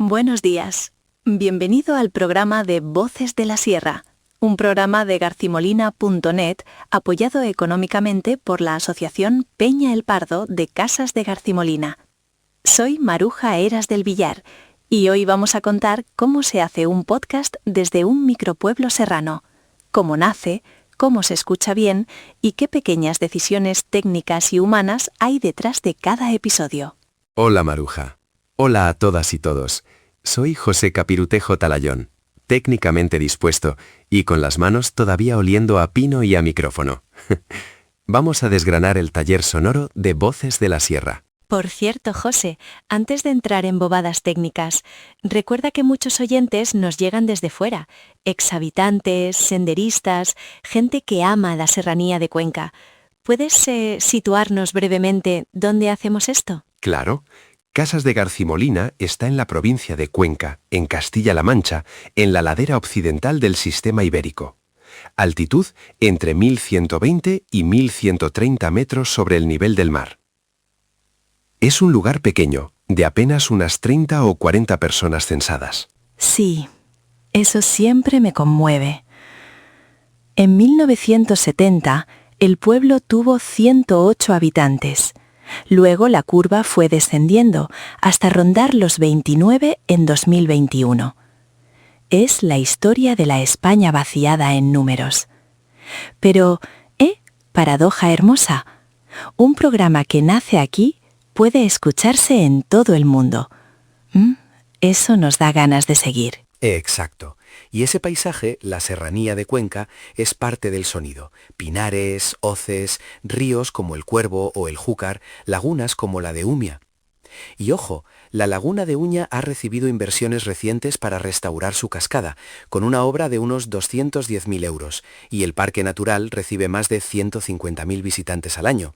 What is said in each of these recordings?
Buenos días. Bienvenido al programa de Voces de la Sierra, un programa de garcimolina.net apoyado económicamente por la Asociación Peña el Pardo de Casas de Garcimolina. Soy Maruja Heras del Villar y hoy vamos a contar cómo se hace un podcast desde un micropueblo serrano, cómo nace, cómo se escucha bien y qué pequeñas decisiones técnicas y humanas hay detrás de cada episodio. Hola Maruja. Hola a todas y todos. Soy José Capirutejo Talayón, técnicamente dispuesto y con las manos todavía oliendo a pino y a micrófono. Vamos a desgranar el taller sonoro de Voces de la Sierra. Por cierto, José, antes de entrar en bobadas técnicas, recuerda que muchos oyentes nos llegan desde fuera, exhabitantes, senderistas, gente que ama la serranía de Cuenca. ¿Puedes situarnos brevemente dónde hacemos esto? Claro. Casas de Garcimolina está en la provincia de Cuenca, en Castilla-La Mancha, en la ladera occidental del sistema ibérico. Altitud entre 1120 y 1130 metros sobre el nivel del mar. Es un lugar pequeño, de apenas unas 30 o 40 personas censadas. Sí, eso siempre me conmueve. En 1970, el pueblo tuvo 108 habitantes. Luego la curva fue descendiendo hasta rondar los 29 en 2021. Es la historia de la España vaciada en números. Pero, paradoja hermosa, un programa que nace aquí puede escucharse en todo el mundo. Eso nos da ganas de seguir. Exacto. Y ese paisaje, la serranía de Cuenca, es parte del sonido. Pinares, hoces, ríos como el Cuervo o el Júcar, lagunas como la de Umia. Y ojo, la laguna de Uña ha recibido inversiones recientes para restaurar su cascada, con una obra de unos 210.000 euros, y el parque natural recibe más de 150.000 visitantes al año.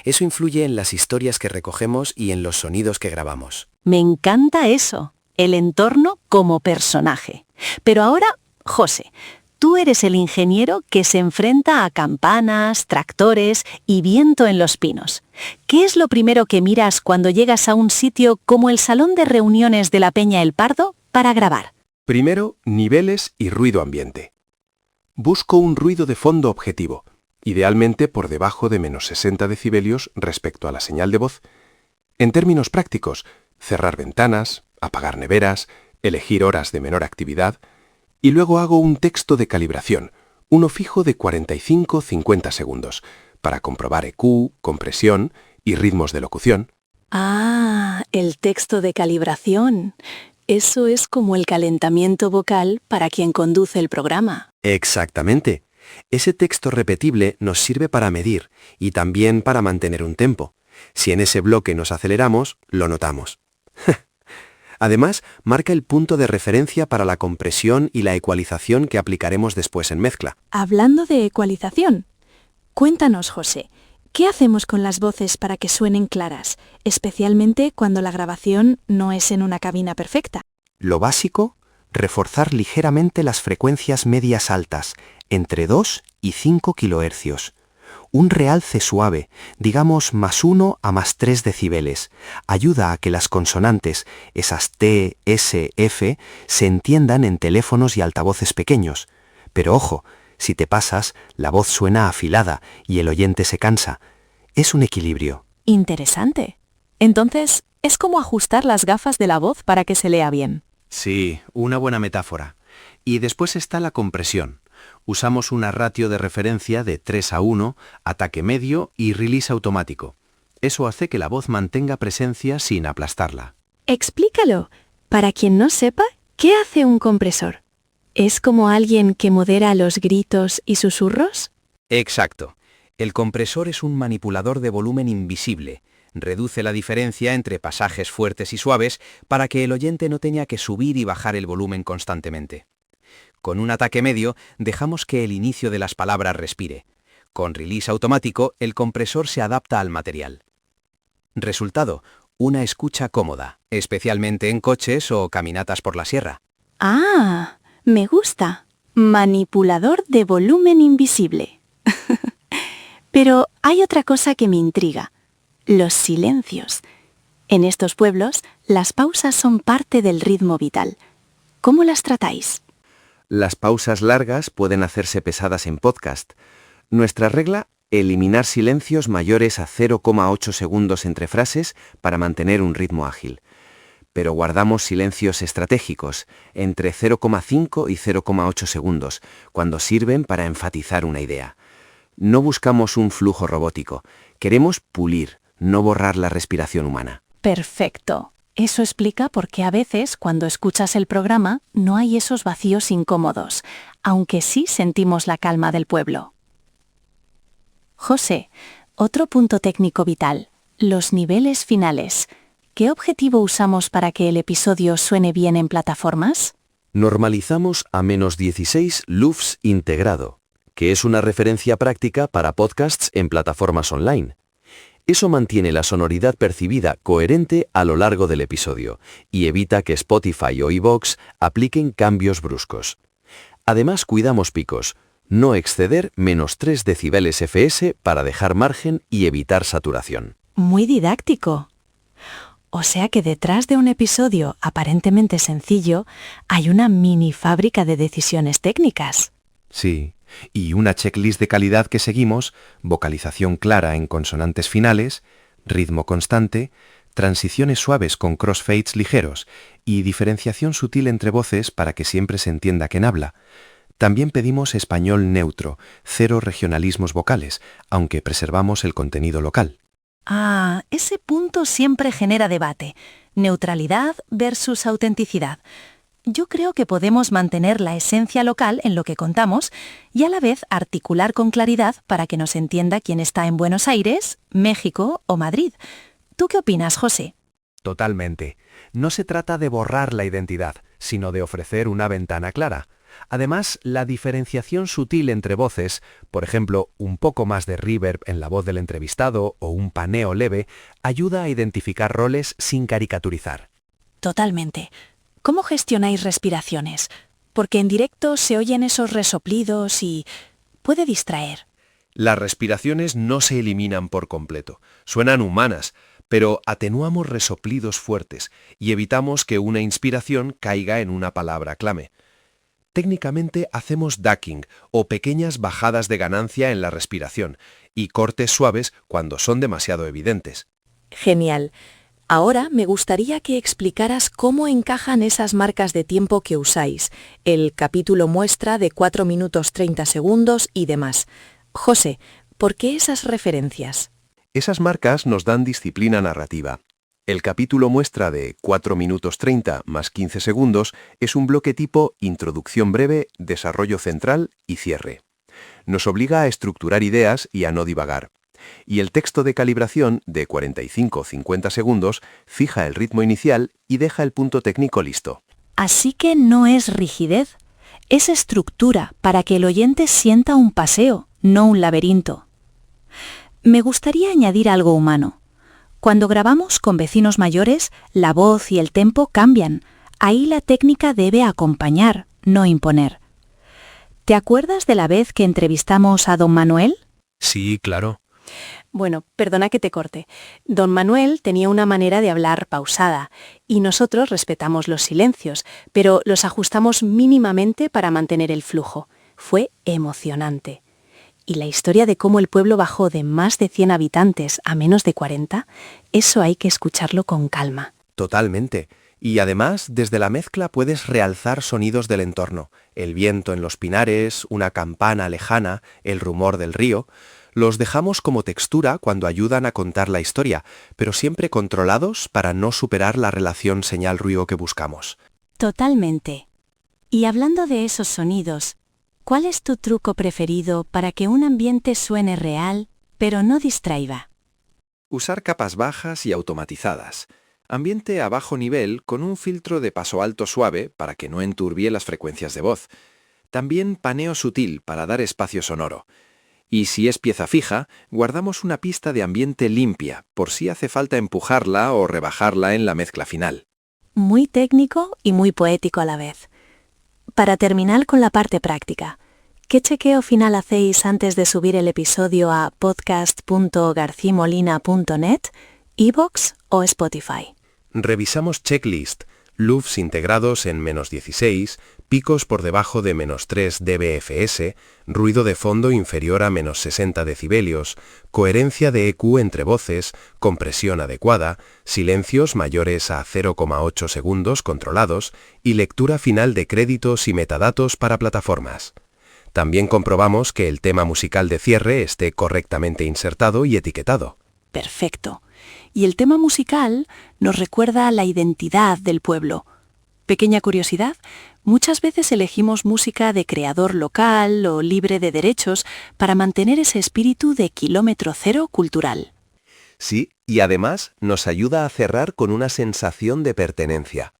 Eso influye en las historias que recogemos y en los sonidos que grabamos. Me encanta eso, el entorno como personaje. Pero ahora, José, tú eres el ingeniero que se enfrenta a campanas, tractores y viento en los pinos. ¿Qué es lo primero que miras cuando llegas a un sitio como el Salón de Reuniones de la Peña el Pardo para grabar? Primero, niveles y ruido ambiente. Busco un ruido de fondo objetivo, idealmente por debajo de menos 60 decibelios respecto a la señal de voz. En términos prácticos, cerrar ventanas, apagar neveras, elegir horas de menor actividad, y luego hago un texto de calibración, uno fijo de 45-50 segundos, para comprobar EQ, compresión y ritmos de locución. Ah, el texto de calibración. Eso es como el calentamiento vocal para quien conduce el programa. Exactamente. Ese texto repetible nos sirve para medir y también para mantener un tempo. Si en ese bloque nos aceleramos, lo notamos. Además, marca el punto de referencia para la compresión y la ecualización que aplicaremos después en mezcla. Hablando de ecualización, cuéntanos, José, ¿qué hacemos con las voces para que suenen claras, especialmente cuando la grabación no es en una cabina perfecta? Lo básico, reforzar ligeramente las frecuencias medias altas, entre 2 y 5 kHz. Un realce suave, digamos +1 a +3 decibeles, ayuda a que las consonantes, esas T, S, F, se entiendan en teléfonos y altavoces pequeños. Pero ojo, si te pasas, la voz suena afilada y el oyente se cansa. Es un equilibrio. Interesante. Entonces, es como ajustar las gafas de la voz para que se lea bien. Sí, una buena metáfora. Y después está la compresión. Usamos una ratio de referencia de 3:1, ataque medio y release automático. Eso hace que la voz mantenga presencia sin aplastarla. Explícalo. Para quien no sepa, ¿qué hace un compresor? ¿Es como alguien que modera los gritos y susurros? Exacto. El compresor es un manipulador de volumen invisible. Reduce la diferencia entre pasajes fuertes y suaves para que el oyente no tenga que subir y bajar el volumen constantemente. Con un ataque medio, dejamos que el inicio de las palabras respire. Con release automático, el compresor se adapta al material. Resultado, una escucha cómoda, especialmente en coches o caminatas por la sierra. Ah, me gusta. Manipulador de volumen invisible. Pero hay otra cosa que me intriga. Los silencios. En estos pueblos, las pausas son parte del ritmo vital. ¿Cómo las tratáis? Las pausas largas pueden hacerse pesadas en podcast. Nuestra regla: eliminar silencios mayores a 0,8 segundos entre frases para mantener un ritmo ágil. Pero guardamos silencios estratégicos, entre 0,5 y 0,8 segundos, cuando sirven para enfatizar una idea. No buscamos un flujo robótico, queremos pulir, no borrar la respiración humana. Perfecto. Eso explica por qué a veces, cuando escuchas el programa, no hay esos vacíos incómodos, aunque sí sentimos la calma del pueblo. José, otro punto técnico vital: los niveles finales. ¿Qué objetivo usamos para que el episodio suene bien en plataformas? Normalizamos a -16 LUFS integrado, que es una referencia práctica para podcasts en plataformas online. Eso mantiene la sonoridad percibida coherente a lo largo del episodio y evita que Spotify o iVoox apliquen cambios bruscos. Además, cuidamos picos, no exceder -3 decibeles fs para dejar margen y evitar saturación. Muy didáctico. O sea que detrás de un episodio aparentemente sencillo hay una mini fábrica de decisiones técnicas. Sí, y una checklist de calidad que seguimos: vocalización clara en consonantes finales, ritmo constante, transiciones suaves con crossfades ligeros y diferenciación sutil entre voces para que siempre se entienda quién habla. También pedimos español neutro, 0 regionalismos vocales, aunque preservamos el contenido local. Ah, ese punto siempre genera debate. Neutralidad versus autenticidad. Yo creo que podemos mantener la esencia local en lo que contamos y a la vez articular con claridad para que nos entienda quién está en Buenos Aires, México o Madrid. ¿Tú qué opinas, José? Totalmente. No se trata de borrar la identidad, sino de ofrecer una ventana clara. Además, la diferenciación sutil entre voces, por ejemplo, un poco más de reverb en la voz del entrevistado o un paneo leve, ayuda a identificar roles sin caricaturizar. Totalmente. ¿Cómo gestionáis respiraciones? Porque en directo se oyen esos resoplidos y puede distraer. Las respiraciones no se eliminan por completo. Suenan humanas, pero atenuamos resoplidos fuertes y evitamos que una inspiración caiga en una palabra clave. Técnicamente hacemos ducking o pequeñas bajadas de ganancia en la respiración y cortes suaves cuando son demasiado evidentes. Genial. Ahora me gustaría que explicaras cómo encajan esas marcas de tiempo que usáis, el capítulo muestra de 4 minutos 30 segundos y demás. José, ¿por qué esas referencias? Esas marcas nos dan disciplina narrativa. El capítulo muestra de 4 minutos 30 más 15 segundos es un bloque tipo introducción breve, desarrollo central y cierre. Nos obliga a estructurar ideas y a no divagar. Y el texto de calibración de 45-50 segundos fija el ritmo inicial y deja el punto técnico listo. Así que no es rigidez, es estructura para que el oyente sienta un paseo, no un laberinto. Me gustaría añadir algo humano. Cuando grabamos con vecinos mayores, la voz y el tempo cambian. Ahí la técnica debe acompañar, no imponer. ¿Te acuerdas de la vez que entrevistamos a don Manuel? Sí, claro. Bueno, perdona que te corte. Don Manuel tenía una manera de hablar pausada y nosotros respetamos los silencios, pero los ajustamos mínimamente para mantener el flujo. Fue emocionante. Y la historia de cómo el pueblo bajó de más de 100 habitantes a menos de 40, eso hay que escucharlo con calma. Totalmente. Y además, desde la mezcla puedes realzar sonidos del entorno. El viento en los pinares, una campana lejana, el rumor del río. Los dejamos como textura cuando ayudan a contar la historia, pero siempre controlados para no superar la relación señal-ruido que buscamos. Totalmente. Y hablando de esos sonidos, ¿cuál es tu truco preferido para que un ambiente suene real, pero no distraiga? Usar capas bajas y automatizadas. Ambiente a bajo nivel con un filtro de paso alto suave para que no enturbie las frecuencias de voz. También paneo sutil para dar espacio sonoro. Y si es pieza fija, guardamos una pista de ambiente limpia, por si hace falta empujarla o rebajarla en la mezcla final. Muy técnico y muy poético a la vez. Para terminar con la parte práctica, ¿qué chequeo final hacéis antes de subir el episodio a podcast.garcimolina.net iVoox o Spotify. Revisamos checklist, LUFS integrados en -16, picos por debajo de -3 dBFS, ruido de fondo inferior a -60 decibelios, coherencia de EQ entre voces, compresión adecuada, silencios mayores a 0,8 segundos controlados y lectura final de créditos y metadatos para plataformas. También comprobamos que el tema musical de cierre esté correctamente insertado y etiquetado. Perfecto. Y el tema musical nos recuerda a la identidad del pueblo. Pequeña curiosidad, muchas veces elegimos música de creador local o libre de derechos para mantener ese espíritu de kilómetro cero cultural. Sí, y además nos ayuda a cerrar con una sensación de pertenencia.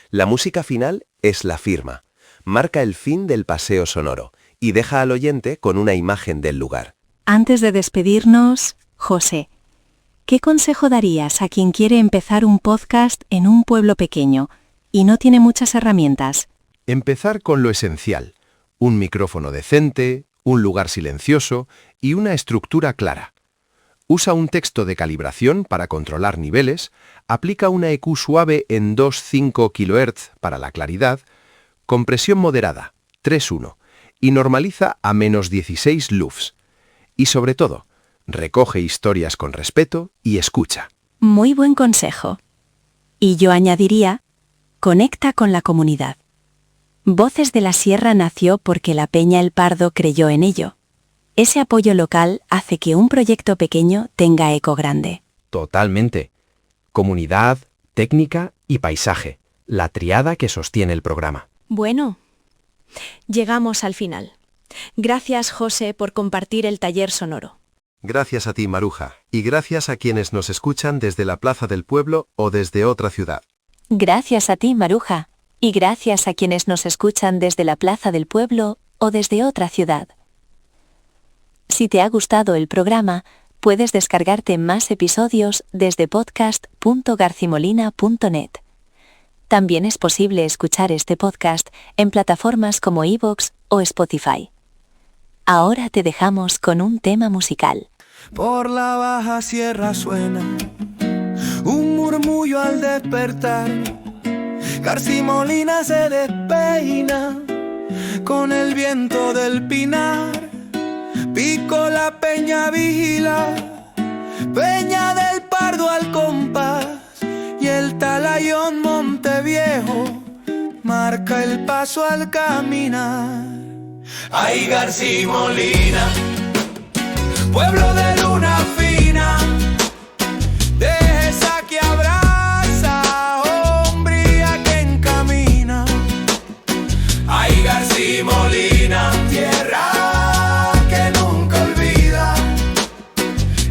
La música final es la firma, marca el fin del paseo sonoro y deja al oyente con una imagen del lugar. Antes de despedirnos, José, ¿qué consejo darías a quien quiere empezar un podcast en un pueblo pequeño y no tiene muchas herramientas? Empezar con lo esencial: un micrófono decente, un lugar silencioso y una estructura clara. Usa un texto de calibración para controlar niveles, aplica una EQ suave en 2,5 kHz para la claridad, compresión moderada, 3,1, y normaliza a -16 LUFS. Y sobre todo, recoge historias con respeto y escucha. Muy buen consejo. Y yo añadiría, conecta con la comunidad. Voces de la Sierra nació porque la Peña El Pardo creyó en ello. Ese apoyo local hace que un proyecto pequeño tenga eco grande. Totalmente. Comunidad, técnica y paisaje, la triada que sostiene el programa. Bueno, llegamos al final. Gracias, José, por compartir el taller sonoro. Gracias a ti, Maruja, y gracias a quienes nos escuchan desde la Plaza del Pueblo o desde otra ciudad. Gracias a ti, Maruja, y gracias a quienes nos escuchan desde la Plaza del Pueblo o desde otra ciudad. Si te ha gustado el programa, puedes descargarte más episodios desde podcast.garcimolina.net. También es posible escuchar este podcast en plataformas como iVoox o Spotify. Ahora te dejamos con un tema musical. Por la baja sierra suena un murmullo al despertar. Garcimolina se despeina con el viento del pinar. Pico la peña vigila, Peña del Pardo al compás, y el talayón Monteviejo marca el paso al caminar. Ay, Garcimolina, pueblo de luna fina, de esa que abraza, hombría que encamina. Ay, Garcimolina, tierra que nunca olvida.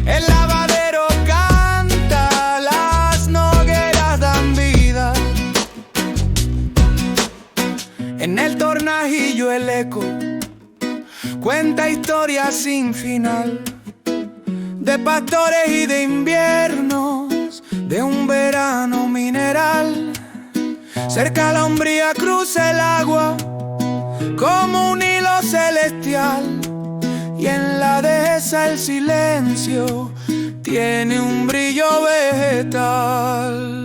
El lavadero canta, las nogueras dan vida. En el tornajillo el eco cuenta historias sin final, de pastores y de inviernos, de un verano mineral. Cerca la umbría cruza el agua como un hilo celestial, y en la dehesa el silencio tiene un brillo vegetal.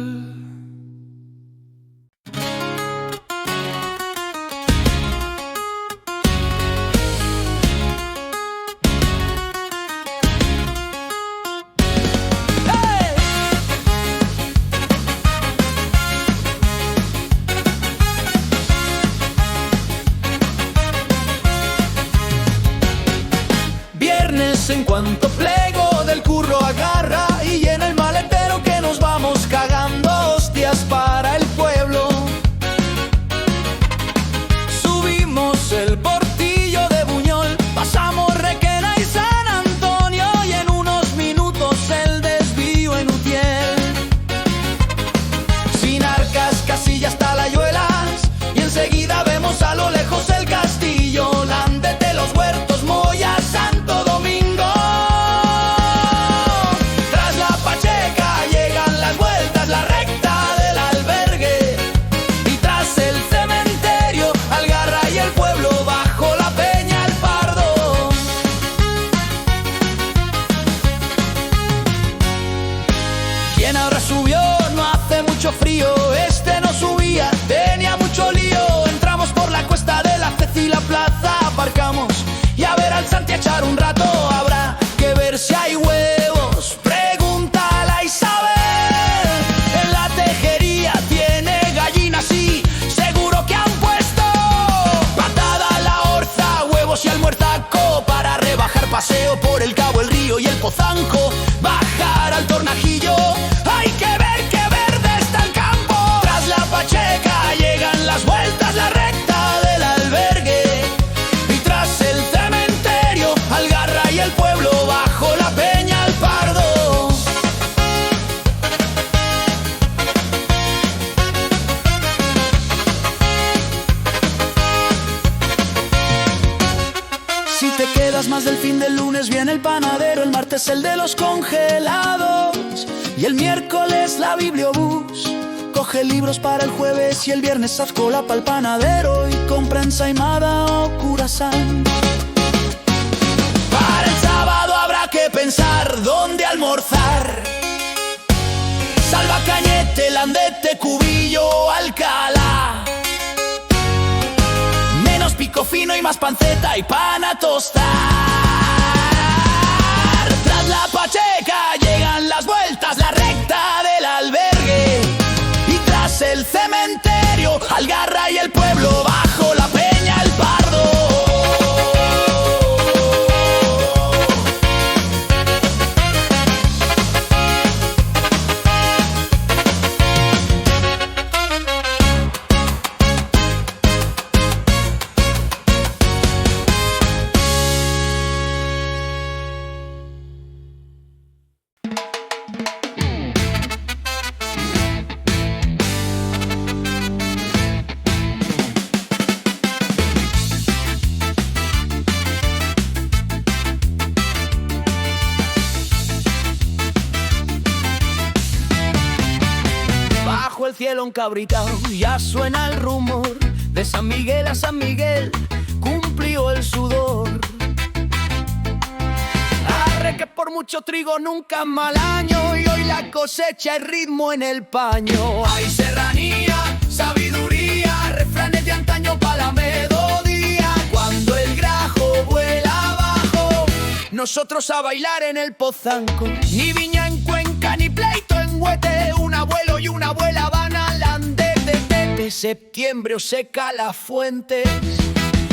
En cuanto plego del curro agarra y en el maletero que nos vamos cagando, hostias para el pueblo. Subimos el portillo de Buñol, pasamos Requena y San Antonio y en unos minutos el desvío en Utiel. Sin Arcas, Casillas, Talayuelas y enseguida vemos a lo lejos el castillo, Landete, Los Huertos, Moya, Santo Domingo. fantasmas del fin del lunes viene el panadero, el martes el de los congelados y el miércoles la bibliobús. Coge libros para el jueves y el viernes haz cola pa'l panadero y compra ensaimada o curasán. Para el sábado habrá que pensar dónde almorzar. Salva Cañete, Landete, Cubillo, Alcalá. Menos pico fino y más panceta y pan a tostar. Tras la Pacheca llegan las vueltas, la recta del albergue. Y tras el cementerio, Algarra y el pueblo bajo la peña, el Pardo. El cielo encabritao, ya suena el rumor de San Miguel a San Miguel, cumplió el sudor. Arre que por mucho trigo nunca es mal año y hoy la cosecha es ritmo en el paño. Hay serranía, sabiduría, refranes de antaño pa' la melodía. Cuando el grajo vuela abajo, nosotros a bailar en el pozanco. Ni viña en Cuenca, ni pleito en Huete, un abuelo y una abuela van al andete. De septiembre o seca las fuentes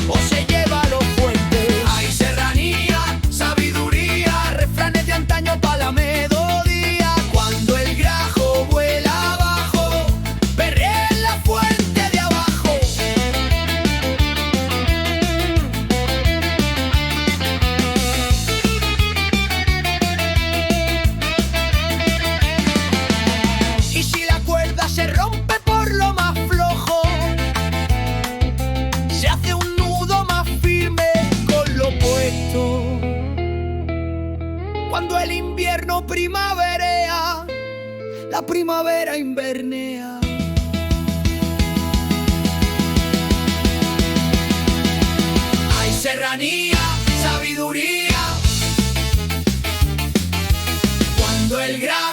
o se lleva los puentes. Hay serranía, sabiduría, refranes de antaño pa' la melodía. Cuando el grajo vuela abajo, perrea en la fuente de abajo. Y si la cuerda se rompe por lo más flojo, se hace un nudo más firme con lo puesto. Cuando el invierno primaverea, la primavera invernea. Hay serranía, sabiduría, cuando el gran